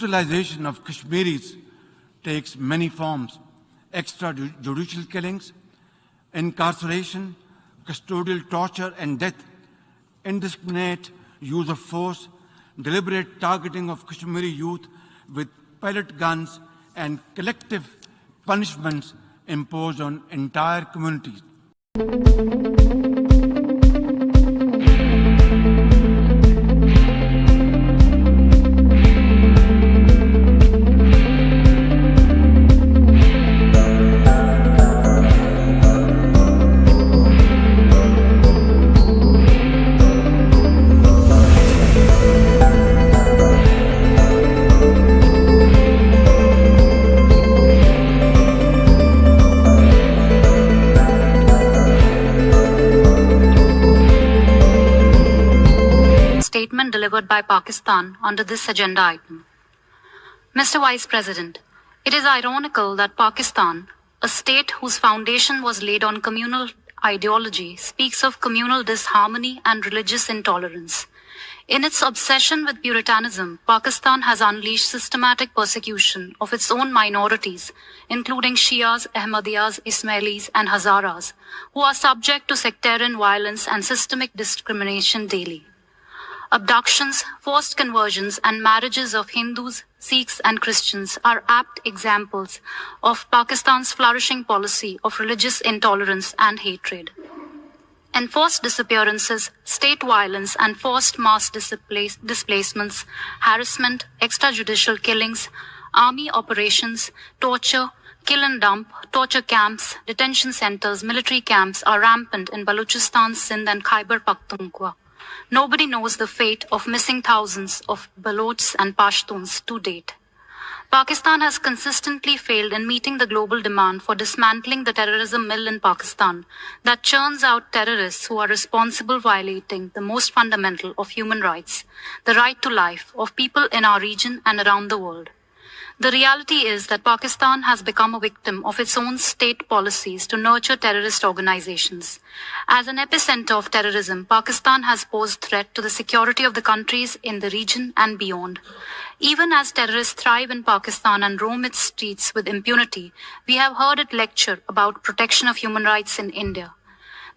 brutalization of Kashmiris takes many forms: extrajudicial killings, incarceration, custodial torture and death, indiscriminate use of force, deliberate targeting of Kashmiri youth with pellet guns, and collective punishments imposed on entire communities. Statement delivered by Pakistan under this agenda item. Mr. Vice President, it is ironical that Pakistan, a state whose foundation was laid on communal ideology, speaks of communal disharmony and religious intolerance. In its obsession with puritanism, Pakistan has unleashed systematic persecution of its own minorities, including Shias, Ahmadiyas, Ismailis and Hazaras, who are subject to sectarian violence and systemic discrimination daily. Abductions, forced conversions, and marriages of Hindus, Sikhs, and Christians are apt examples of Pakistan's flourishing policy of religious intolerance and hatred. Enforced disappearances, state violence, and forced mass displacements, harassment, extrajudicial killings, army operations, torture, kill and dump, torture camps, detention centers, military camps are rampant in Balochistan, Sindh, and Khyber Pakhtunkhwa. Nobody knows the fate of missing thousands of Balochs and Pashtuns to date. Pakistan has consistently failed in meeting the global demand for dismantling the terrorism mill in Pakistan that churns out terrorists who are responsible for violating the most fundamental of human rights, the right to life of people in our region and around the world. The reality is that Pakistan has become a victim of its own state policies to nurture terrorist organizations. As an epicenter of terrorism, Pakistan has posed threat to the security of the countries in the region and beyond. Even as terrorists thrive in Pakistan and roam its streets with impunity, we have heard it lecture about protection of human rights in India.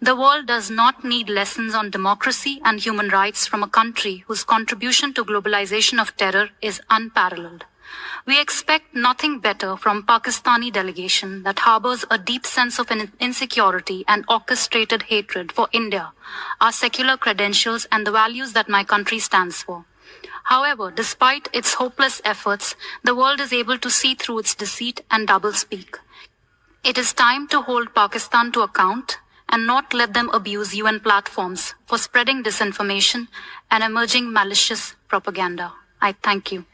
The world does not need lessons on democracy and human rights from a country whose contribution to globalization of terror is unparalleled. We expect nothing better from Pakistani delegation that harbors a deep sense of insecurity and orchestrated hatred for India, our secular credentials and the values that my country stands for. However, despite its hopeless efforts, the world is able to see through its deceit and doublespeak. It is time to hold Pakistan to account and not let them abuse UN platforms for spreading disinformation and emerging malicious propaganda. I thank you.